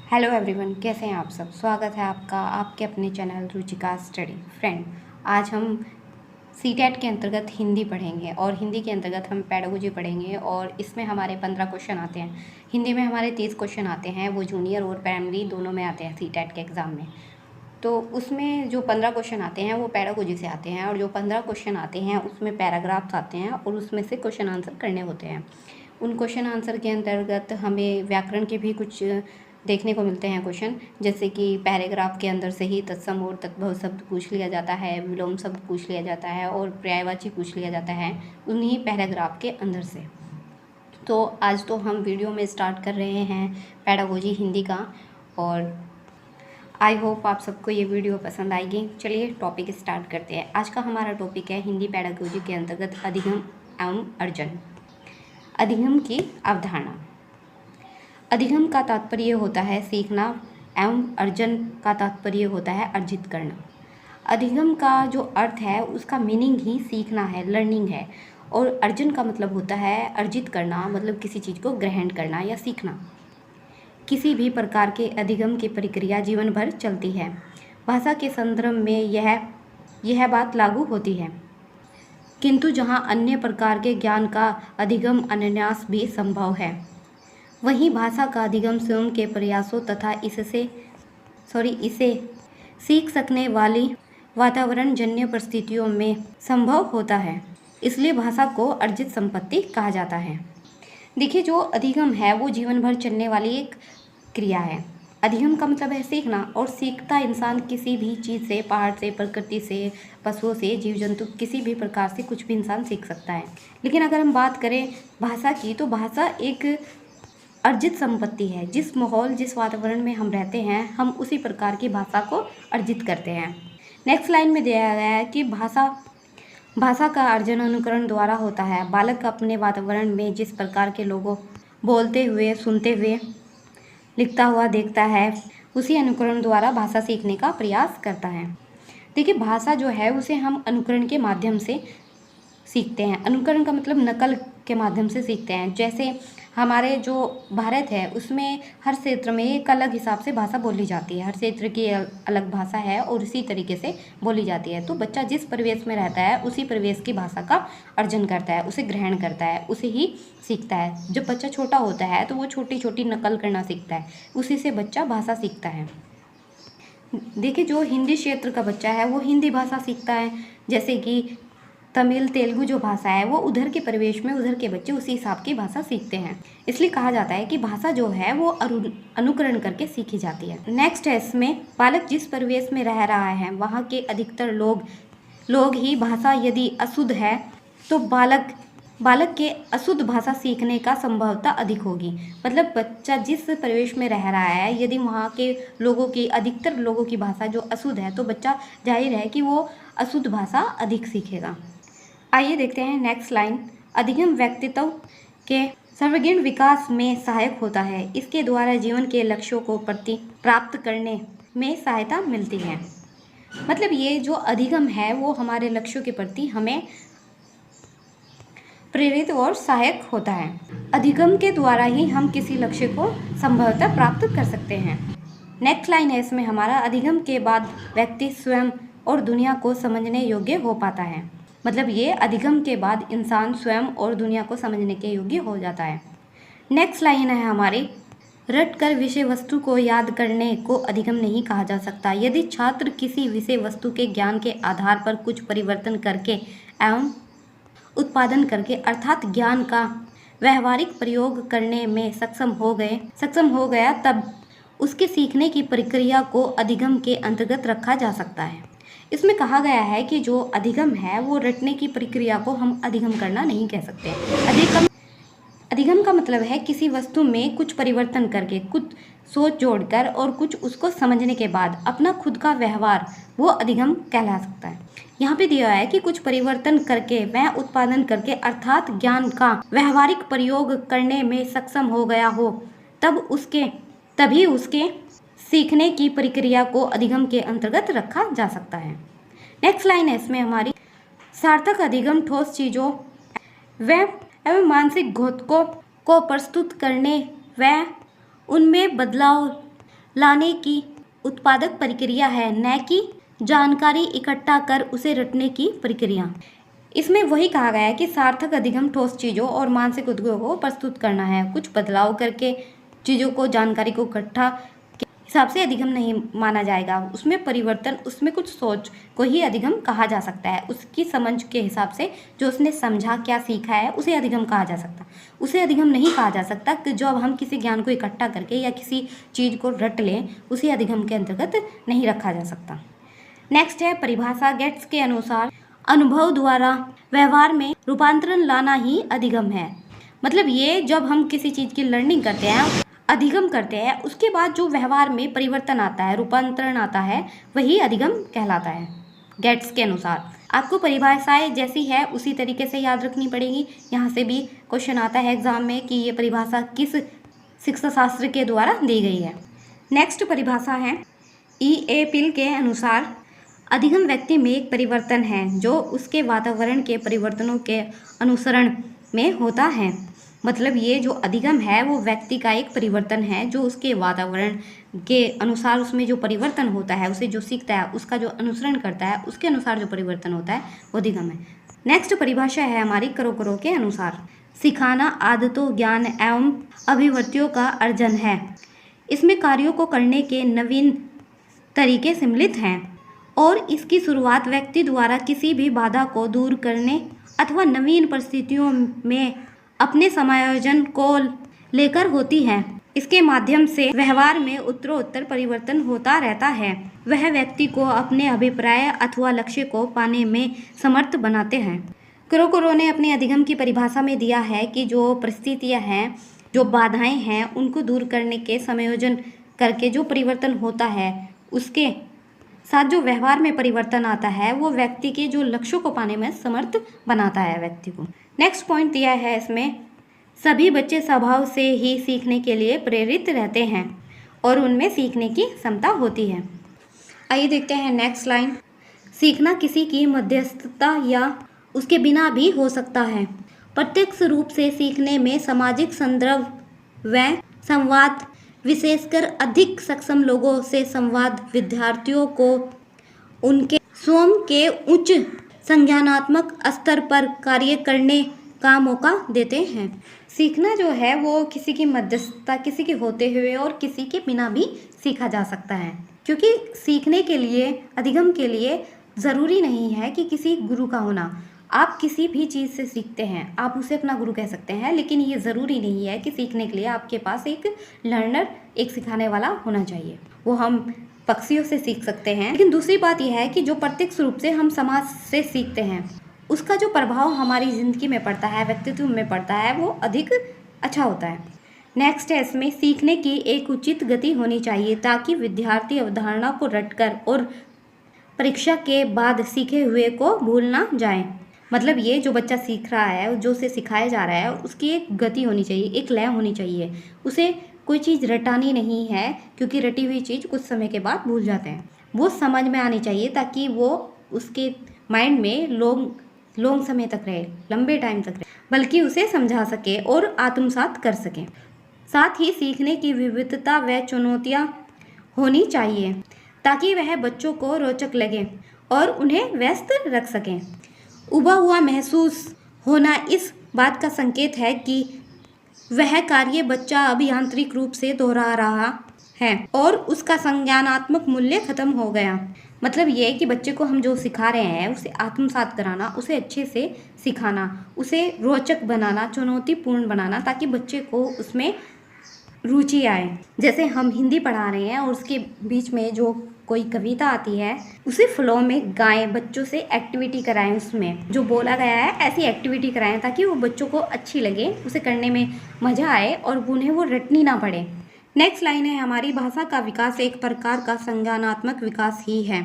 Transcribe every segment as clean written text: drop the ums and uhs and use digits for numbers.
Hello everyone, कैसे हैं आप सब। स्वागत है आपका आपके अपने चैनल रुचिका स्टडी। फ्रेंड, आज हम सीटेट के अंतर्गत हिंदी पढ़ेंगे और हिंदी के अंतर्गत हम पेडागोजी पढ़ेंगे और इसमें हमारे 15 क्वेश्चन आते हैं। हिंदी में हमारे 30 क्वेश्चन आते हैं, वो जूनियर और प्राइमरी दोनों में आते हैं सीटेट के एग्ज़ाम में। तो उसमें जो 15 क्वेश्चन आते हैं वो पेडागोजी से आते हैं और जो 15 क्वेश्चन आते हैं उसमें पैराग्राफ्स आते हैं और उसमें से क्वेश्चन आंसर करने होते हैं। उन क्वेश्चन आंसर के अंतर्गत हमें व्याकरण के भी कुछ देखने को मिलते हैं क्वेश्चन, जैसे कि पैराग्राफ के अंदर से ही तत्सम और तद्भव शब्द पूछ लिया जाता है, विलोम शब्द पूछ लिया जाता है और पर्यायवाची पूछ लिया जाता है उन्हीं पैराग्राफ के अंदर से। तो आज तो हम वीडियो में स्टार्ट कर रहे हैं पेडागोजी हिंदी का और आई होप आप सबको ये वीडियो पसंद आएगी। चलिए टॉपिक स्टार्ट करते हैं। आज का हमारा टॉपिक है हिंदी पेडागोजी के अंतर्गत अधिगम एवं अर्जन। अधिगम की अवधारणा। अधिगम का तात्पर्य होता है सीखना एवं अर्जन का तात्पर्य होता है अर्जित करना। अधिगम का जो अर्थ है उसका मीनिंग ही सीखना है, लर्निंग है, और अर्जन का मतलब होता है अर्जित करना, मतलब किसी चीज़ को ग्रहण करना या सीखना। किसी भी प्रकार के अधिगम की प्रक्रिया जीवन भर चलती है। भाषा के संदर्भ में यह बात लागू होती है, किंतु जहाँ अन्य प्रकार के ज्ञान का अधिगम अनायास भी संभव है, वहीं भाषा का अधिगम स्वयं के प्रयासों तथा इसे सीख सकने वाली वातावरण जन्य परिस्थितियों में संभव होता है। इसलिए भाषा को अर्जित संपत्ति कहा जाता है। देखिए, जो अधिगम है वो जीवन भर चलने वाली एक क्रिया है। अधिगम का मतलब है सीखना, और सीखता इंसान किसी भी चीज़ से, पहाड़ से, प्रकृति से, पशुओं से, जीव जंतु, किसी भी प्रकार से कुछ भी इंसान सीख सकता है। लेकिन अगर हम बात करें भाषा की, तो भाषा एक अर्जित संपत्ति है। जिस माहौल, जिस वातावरण में हम रहते हैं, हम उसी प्रकार की भाषा को अर्जित करते हैं। नेक्स्ट लाइन में दिया गया है कि भाषा का अर्जन अनुकरण द्वारा होता है। बालक अपने वातावरण में जिस प्रकार के लोगों बोलते हुए, सुनते हुए, लिखता हुआ देखता है, उसी अनुकरण द्वारा भाषा सीखने का प्रयास करता है। देखिए, भाषा जो है उसे हम अनुकरण के माध्यम से सीखते हैं। अनुकरण का मतलब नकल के माध्यम से सीखते हैं। जैसे हमारे जो भारत है उसमें हर क्षेत्र में एक अलग हिसाब से भाषा बोली जाती है, हर क्षेत्र की अलग भाषा है और उसी तरीके से बोली जाती है। तो बच्चा जिस परिवेश में रहता है उसी परिवेश की भाषा का अर्जन करता है, उसे ग्रहण करता है, उसे ही सीखता है। जब बच्चा छोटा होता है तो वो छोटी छोटी नकल करना सीखता है, उसी से बच्चा भाषा सीखता है। देखिए, जो हिंदी क्षेत्र का बच्चा है वो हिंदी भाषा सीखता है, जैसे कि तमिल, तेलुगु जो भाषा है वो उधर के परिवेश में उधर के बच्चे उसी हिसाब की भाषा सीखते हैं। इसलिए कहा जाता है कि भाषा जो है वो अनुकरण करके सीखी जाती है। नेक्स्ट है इसमें, बालक जिस परिवेश में रह रहा है वहाँ के अधिकतर लोग ही भाषा यदि अशुद्ध है तो बालक के अशुद्ध भाषा सीखने का संभवता अधिक होगी। मतलब बच्चा जिस परिवेश में रह रहा है, यदि वहाँ के अधिकतर लोगों की भाषा जो अशुद्ध है, तो बच्चा जाहिर है कि वो अशुद्ध भाषा अधिक सीखेगा। आइए देखते हैं नेक्स्ट लाइन। अधिगम व्यक्तित्व के सर्वांगीण विकास में सहायक होता है। इसके द्वारा जीवन के लक्ष्यों को प्राप्त करने में सहायता मिलती है। मतलब ये जो अधिगम है वो हमारे लक्ष्यों के प्रति हमें प्रेरित और सहायक होता है। अधिगम के द्वारा ही हम किसी लक्ष्य को संभवतः प्राप्त कर सकते हैं। नेक्स्ट लाइन है इसमें हमारा, अधिगम के बाद व्यक्ति स्वयं और दुनिया को समझने योग्य हो पाता है। मतलब ये अधिगम के बाद इंसान स्वयं और दुनिया को समझने के योग्य हो जाता है। नेक्स्ट लाइन है हमारी, रट कर विषय वस्तु को याद करने को अधिगम नहीं कहा जा सकता। यदि छात्र किसी विषय वस्तु के ज्ञान के आधार पर कुछ परिवर्तन करके एवं उत्पादन करके, अर्थात ज्ञान का व्यवहारिक प्रयोग करने में सक्षम हो गया, तब उसके सीखने की प्रक्रिया को अधिगम के अंतर्गत रखा जा सकता है। इसमें कहा गया है कि जो अधिगम है वो रटने की प्रक्रिया को हम अधिगम करना नहीं कह सकते। अधिगम का मतलब है किसी वस्तु में कुछ परिवर्तन करके, कुछ सोच जोड़कर और कुछ उसको समझने के बाद अपना खुद का व्यवहार, वो अधिगम कहला सकता है। यहाँ पे दिया है कि कुछ परिवर्तन करके वह उत्पादन करके, अर्थात ज्ञान का व्यवहारिक प्रयोग करने में सक्षम हो गया हो, तभी उसके सीखने की प्रक्रिया को अधिगम के अंतर्गत रखा जा सकता है। नेक्स्ट लाइन है इसमें हमारी, सार्थक अधिगम ठोस चीज़ों एवं मानसिक घोतकों को प्रस्तुत करने व उनमें बदलाव लाने की उत्पादक प्रक्रिया है, न कि जानकारी इकट्ठा कर उसे रटने की प्रक्रिया। इसमें वही कहा गया है कि सार्थक अधिगम ठोस चीज़ों और मानसिक उद्योगों को प्रस्तुत करना है। कुछ बदलाव करके चीज़ों को, जानकारी को इकट्ठा के हिसाब से अधिगम नहीं माना जाएगा। उसमें परिवर्तन, उसमें कुछ सोच को ही अधिगम कहा जा सकता है। उसकी समझ के हिसाब से जो उसने समझा, क्या सीखा है, उसे अधिगम कहा जा सकता। उसे अधिगम नहीं कहा जा सकता कि जब हम किसी ज्ञान को इकट्ठा करके या किसी चीज़ को रट लें, उसे अधिगम के अंतर्गत नहीं रखा जा सकता। नेक्स्ट है परिभाषा। गेट्स के अनुसार अनुभव द्वारा व्यवहार में रूपांतरण लाना ही अधिगम है। मतलब ये जब हम किसी चीज़ की लर्निंग करते हैं, अधिगम करते हैं, उसके बाद जो व्यवहार में परिवर्तन आता है, रूपांतरण आता है, वही अधिगम कहलाता है गेट्स के अनुसार। आपको परिभाषाएं जैसी है उसी तरीके से याद रखनी पड़ेगी। यहाँ से भी क्वेश्चन आता है एग्जाम में कि ये परिभाषा किस शिक्षा शास्त्र के द्वारा दी गई है। नेक्स्ट परिभाषा है E.A. पिल के अनुसार अधिगम व्यक्ति में एक परिवर्तन है जो उसके वातावरण के परिवर्तनों के अनुसरण में होता है। मतलब ये जो अधिगम है वो व्यक्ति का एक परिवर्तन है जो उसके वातावरण के अनुसार उसमें जो परिवर्तन होता है, उसे जो सीखता है, उसका जो अनुसरण करता है, उसके अनुसार जो परिवर्तन होता है वो अधिगम है। नेक्स्ट परिभाषा है हमारी करो के अनुसार। सिखाना आदतों, ज्ञान एवं अभिव्यक्तियों का अर्जन है। इसमें कार्यों को करने के नवीन तरीके सम्मिलित हैं और इसकी शुरुआत व्यक्ति द्वारा किसी भी बाधा को दूर करने अथवा नवीन परिस्थितियों में अपने समायोजन को लेकर होती है। इसके माध्यम से व्यवहार में उत्तरोत्तर परिवर्तन होता रहता है। वह व्यक्ति को अपने अभिप्राय अथवा लक्ष्य को पाने में समर्थ बनाते हैं। क्रोकरो ने अपने अधिगम की परिभाषा में दिया है कि जो परिस्थितियां हैं, जो बाधाएं हैं, उनको दूर करने के समायोजन करके जो परिवर्तन होता है, उसके साथ जो व्यवहार में परिवर्तन आता है, वो व्यक्ति के जो लक्ष्यों को पाने में समर्थ बनाता है व्यक्ति को। नेक्स्ट पॉइंट दिया है इसमें, सभी बच्चे स्वभाव से ही सीखने के लिए प्रेरित रहते हैं और उनमें सीखने की क्षमता होती है। आइए देखते हैं नेक्स्ट लाइन। सीखना किसी की मध्यस्थता या उसके बिना भी हो सकता है। प्रत्यक्ष रूप से सीखने में सामाजिक संदर्भ व संवाद, विशेषकर अधिक सक्षम लोगों से संवाद, विद्यार्थियों को उनके स्वयं के उच्च संज्ञानात्मक स्तर पर कार्य करने का मौका देते हैं। सीखना जो है वो किसी की मध्यस्थता, किसी के होते हुए और किसी के बिना भी सीखा जा सकता है। क्योंकि सीखने के लिए, अधिगम के लिए ज़रूरी नहीं है कि किसी गुरु का होना। आप किसी भी चीज़ से सीखते हैं, आप उसे अपना गुरु कह सकते हैं, लेकिन ये ज़रूरी नहीं है कि सीखने के लिए आपके पास एक लर्नर, एक सिखाने वाला होना चाहिए। वो हम पक्षियों से सीख सकते हैं। लेकिन दूसरी बात यह है कि जो प्रत्यक्ष रूप से हम समाज से सीखते हैं, उसका जो प्रभाव हमारी ज़िंदगी में पड़ता है, व्यक्तित्व में पड़ता है, वो अधिक अच्छा होता है। नेक्स्ट है इसमें, सीखने की एक उचित गति होनी चाहिए ताकि विद्यार्थी अवधारणा को रटकर और परीक्षा के बाद सीखे हुए को भूल ना जाए। मतलब ये जो बच्चा सीख रहा है, जो उसे सिखाया जा रहा है, उसकी एक गति होनी चाहिए, एक लय होनी चाहिए। उसे कोई चीज़ रटानी नहीं है, क्योंकि रटी हुई चीज़ कुछ समय के बाद भूल जाते हैं। वो समझ में आनी चाहिए ताकि वो उसके माइंड में लॉन्ग समय तक रहे, लंबे टाइम तक रहे, बल्कि उसे समझा सके और आत्मसात कर सके। साथ ही सीखने की विविधता व चुनौतियाँ होनी चाहिए ताकि वह बच्चों को रोचक लगे और उन्हें व्यस्त रख सकें। उबा हुआ महसूस होना इस बात का संकेत है कि वह कार्य बच्चा अब यांत्रिक रूप से दोहरा रहा है और उसका संज्ञानात्मक मूल्य खत्म हो गया। मतलब ये कि बच्चे को हम जो सिखा रहे हैं उसे आत्मसात कराना, उसे अच्छे से सिखाना, उसे रोचक बनाना, चुनौतीपूर्ण बनाना, ताकि बच्चे को उसमें रुचि आए। जैसे हम हिंदी पढ़ा रहे हैं और उसके बीच में जो कोई कविता आती है उसे फ्लो में गाएं, बच्चों से एक्टिविटी कराएं, उसमें जो बोला गया है ऐसी एक्टिविटी कराएं ताकि वो बच्चों को अच्छी लगे, उसे करने में मज़ा आए और उन्हें वो रटनी ना पड़े। नेक्स्ट लाइन है हमारी, भाषा का विकास एक प्रकार का संज्ञानात्मक विकास ही है।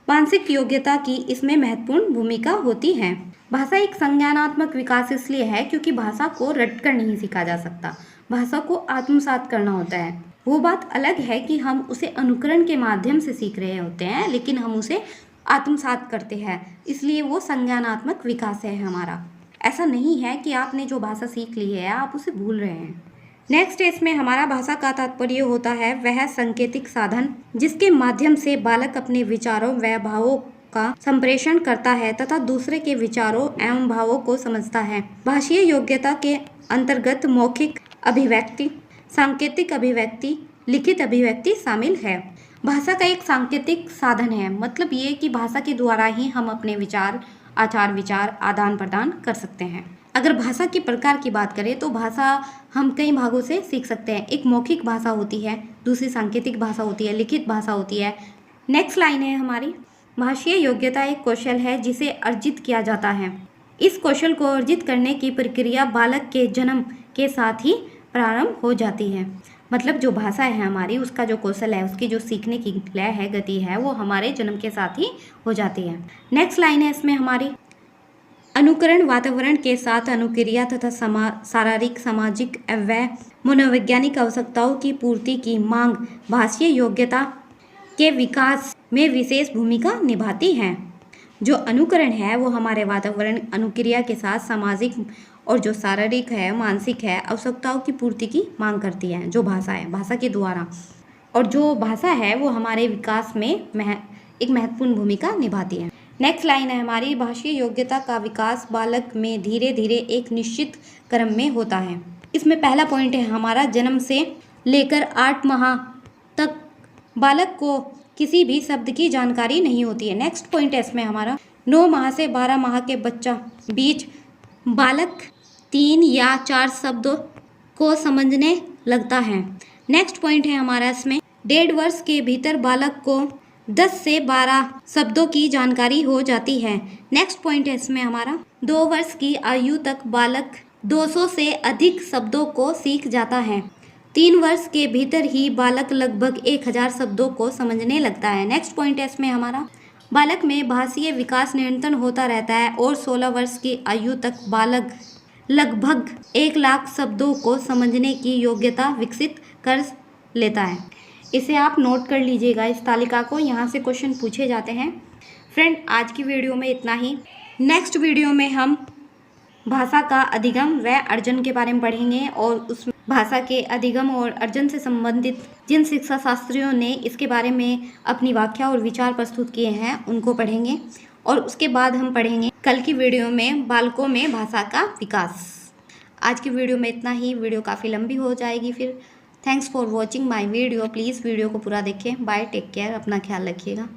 मानसिक योग्यता की इसमें महत्वपूर्ण भूमिका होती है। भाषा एक संज्ञानात्मक विकास इसलिए है क्योंकि भाषा को रटकर नहीं सीखा जा सकता, भाषा को आत्मसात करना होता है। वो बात अलग है कि हम उसे अनुकरण के माध्यम से सीख रहे होते हैं, लेकिन हम उसे आत्मसात करते हैं, इसलिए वो संज्ञानात्मक विकास है हमारा। ऐसा नहीं है कि आपने जो भाषा सीख ली है आप उसे भूल रहे हैं। नेक्स्ट इसमें हमारा भाषा का तात्पर्य होता है वह सांकेतिक साधन जिसके माध्यम से बालक अपने विचारों व भावों का संप्रेषण करता है तथा दूसरे के विचारों एवं भावों को समझता है। भाषीय योग्यता के अंतर्गत मौखिक अभिव्यक्ति, सांकेतिक अभिव्यक्ति, लिखित अभिव्यक्ति शामिल है। भाषा का एक सांकेतिक साधन है, मतलब ये कि भाषा के द्वारा ही हम अपने विचार, आचार विचार आदान प्रदान कर सकते हैं। अगर भाषा के प्रकार की बात करें तो भाषा हम कई भागों से सीख सकते हैं। एक मौखिक भाषा होती है, दूसरी सांकेतिक भाषा होती है, लिखित भाषा होती है। नेक्स्ट लाइन है हमारी, भाषीय योग्यता एक कौशल है जिसे अर्जित किया जाता है। इस कौशल को अर्जित करने की प्रक्रिया बालक के जन्म के साथ ही प्रारंभ हो जाती है। मतलब जो भाषा है हमारी, उसका जो कौशल है, उसकी जो सीखने की लय है, गति है, वो हमारे जन्म के साथ ही हो जाती है। नेक्स्ट लाइन है इसमें हमारी, अनुकरण वातावरण के साथ अनुक्रिया तथा शारीरिक, सामाजिक व मनोवैज्ञानिक आवश्यकताओं की पूर्ति की मांग भाषीय योग्यता के विकास में विशेष भूमिका निभाती है। जो अनुकरण है वो हमारे वातावरण, अनुक्रिया के साथ सामाजिक और जो शारीरिक है, मानसिक है, आवश्यकताओं की पूर्ति की मांग करती है। जो भाषा है, भाषा के द्वारा, और जो भाषा है वो हमारे विकास में एक महत्वपूर्ण भूमिका निभाती है। नेक्स्ट लाइन है हमारी, भाषीय योग्यता का विकास बालक में धीरे धीरे एक निश्चित क्रम में होता है। इसमें पहला पॉइंट है हमारा, जन्म से लेकर 8 माह तक बालक को किसी भी शब्द की जानकारी नहीं होती है। नेक्स्ट पॉइंट है इसमें हमारा, 9 माह से 12 माह के बच्चा बीच बालक 3 या 4 शब्दों को समझने लगता है। नेक्स्ट पॉइंट है हमारा इसमें, 1.5 वर्ष के भीतर बालक को 10 से 12 शब्दों की जानकारी हो जाती है। नेक्स्ट पॉइंट है इसमें हमारा, 2 वर्ष की आयु तक बालक 200 से अधिक शब्दों को सीख जाता है। 3 वर्ष के भीतर ही बालक लगभग 1000 शब्दों को समझने लगता है। नेक्स्ट पॉइंट है इसमें हमारा, बालक में भाषीय विकास निरंतर होता रहता है और 16 वर्ष की आयु तक बालक लगभग 1 लाख शब्दों को समझने की योग्यता विकसित कर लेता है। इसे आप नोट कर लीजिएगा, इस तालिका को, यहाँ से क्वेश्चन पूछे जाते हैं। फ्रेंड, आज की वीडियो में इतना ही। नेक्स्ट वीडियो में हम भाषा का अधिगम व अर्जन के बारे में पढ़ेंगे और उस भाषा के अधिगम और अर्जन से संबंधित जिन शिक्षा शास्त्रियों ने इसके बारे में अपनी व्याख्या और विचार प्रस्तुत किए हैं उनको पढ़ेंगे। और उसके बाद हम पढ़ेंगे कल की वीडियो में बालकों में भाषा का विकास। आज की वीडियो में इतना ही, वीडियो काफ़ी लंबी हो जाएगी फिर। Thanks for watching my video. Please video को पूरा देखें। बाय, टेक केयर, अपना ख्याल रखिएगा।